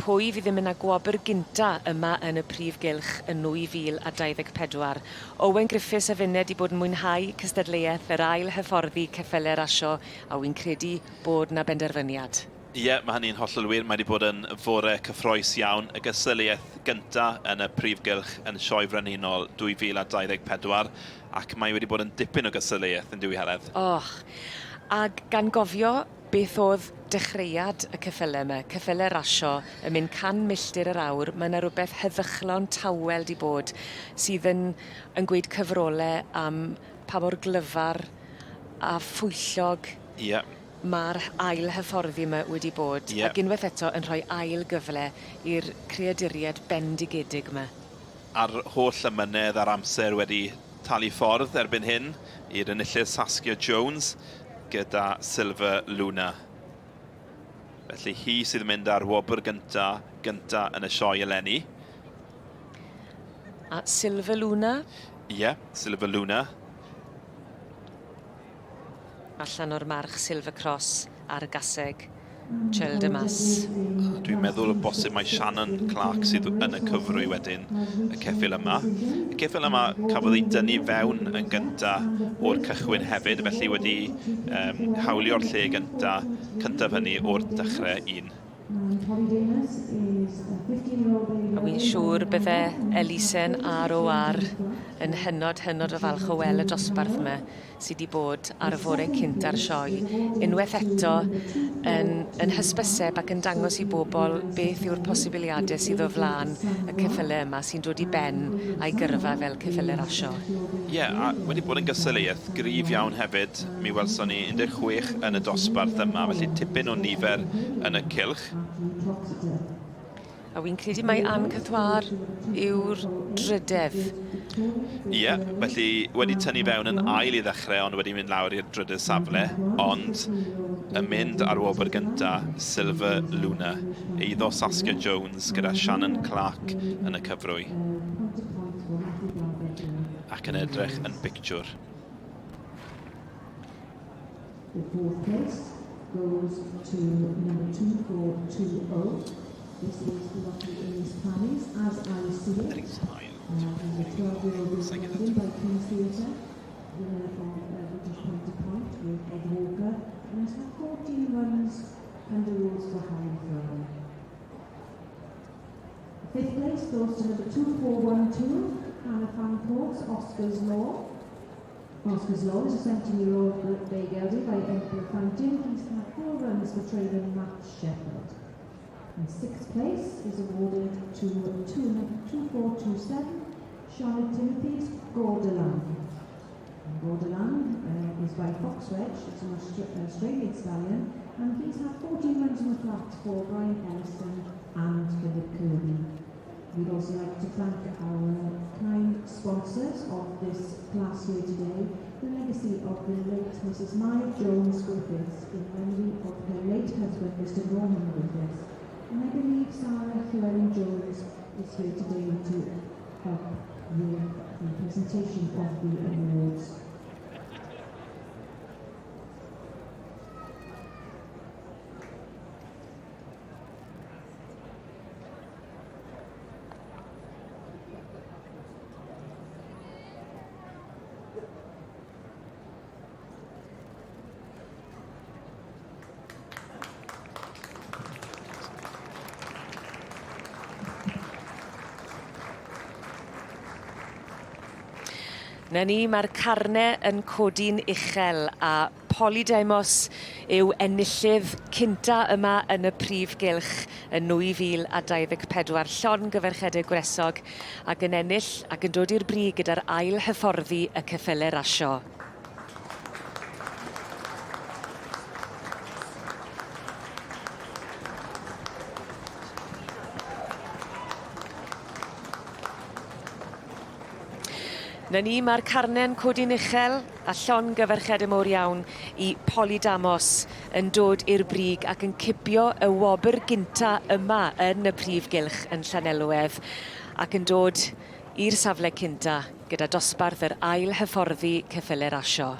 pwy fydd yn mynd â gwobr gynta yma yn y prif gylch yn 2024. Owen Griffiths a finne wedi bod yn mwynhau cystadleuaeth yr Ailhyfforddi Ceffylau Rasio, a wy'n credu bod na benderfyniad. Ie, mae hynny'n hollol wir. Mae wedi bod yn fore cyffroes iawn. Y gysylltiaeth gyntaf yn y prif gylch yn Sioe Frenhinol 2024, ac mae wedi bod yn dipyn o gysylltiaeth yn diwylliannol. Ac gan gofio beth oedd dechreuad y ceffylau yma, Ceffylau Rasio, yn mynd 100 milltir yr awr, mae yna rhywbeth heddychlon tawel di bod sydd yn gweud cyfrolau am pa mor glyfar a phwyllog mae'r ailhyfforddi yma wedi bod. Ac unwaith eto yn rhoi ail gyfle i'r creaduriaid bendigedig yma. A'r holl ymynedd a'r amser wedi talu ffordd erbyn hyn i'r enillydd Saskia Jones gyda Silver Luna. Felly hi sydd yn mynd ar wobr gynta yn y sioe eleni. A Silver Luna? Ie, Silver Luna. Allan o'r march Silver Cross ar y gaseg Childe Mas. Dwi'n meddwl y bosib mae Shannon Clark sydd yn y cyfrwy wedyn y ceffyl yma. Y ceffyl yma cafodd ei dynnu fewn yn gynta o'r cychwyn hefyd, felly wedi hawlio'r lle cyntaf hynny o'r dechrau un. A wy'n siŵr bydde Elisen ROR yn hynod o falch o weld y dosbarth yma sydd wedi bod ar y fore cynt ar sioe. Unwaith eto yn hysbyseb ac yn dangos i bobl beth yw'r posibiliadau sydd o flaen y ceffylau yma sy'n dod i ben a'i gyrfa fel Ceffylau Rasio. Ie, a wedi bod yn gysylltiaeth gryf iawn hefyd. Mi welson ni 16 yn y dosbarth yma, felly tipyn o nifer yn y cylch. A wy'n credu mai Anne Cythwar yw'r drydedd. Ie, felly wedi tynnu fewn yn ail i ddechrau, ond wedi mynd lawr i'r drydydd safle, ond yn mynd ar wobr gynta Silver Luna, eiddo Saskia Jones gyda Shannon Clark yn y cyfrwy. Ac yn edrych yn pictiwr. The fourth place goes to number 2420. This is Lucky Ace Paris, as I see it. He's a 12-year-old win by King's Theatre, winner of British Point to Point with Ed Walker, and has had 14 runs and the rules for high throwing. Fifth place goes to number 2412, Hannah Fancourt's Oscar's Law. Oscar's Law is a 17-year-old bay geldie by Emperor Fountain. He's had 4 runs for trainer Matt Shepherd. And sixth place is awarded to 2427, Charlotte Timothy's Gordelan. Gordelan is by Fox Wedge, it's an Australian stallion, and he's had 14 runs on the flat for Brian Ellison and Philip Kirby. We'd also like to thank our kind sponsors of this class here today, the legacy of the late Mrs. Maya Jones Griffiths in memory of her late husband, Mr. Norman Griffiths. And I believe Sarah Llewellyn Jones is here today to help with the presentation of the awards. Na ni, mae'r carnau yn codi'n uchel a Polydemos yw enillydd cynta yma yn y prif gylch yn 2024. Llongyfarchedau gwresog ac yn ennill ac yn dod i'r brig gyda'r Ailhyfforddi y Ceffylau Rasio. Na ni, mae'r carne'n codi'n uchel a llongyfarchedau mawr iawn i Polydamos yn dod i'r brig ac yn cipio y wobr gynta yma yn y prif gylch yn Llanelwedd ac yn dod i'r safle cynta gyda dosbarth yr Ailhyfforddi Ceffylau Rasio.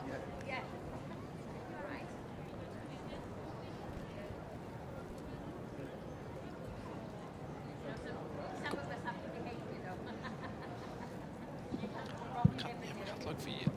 fi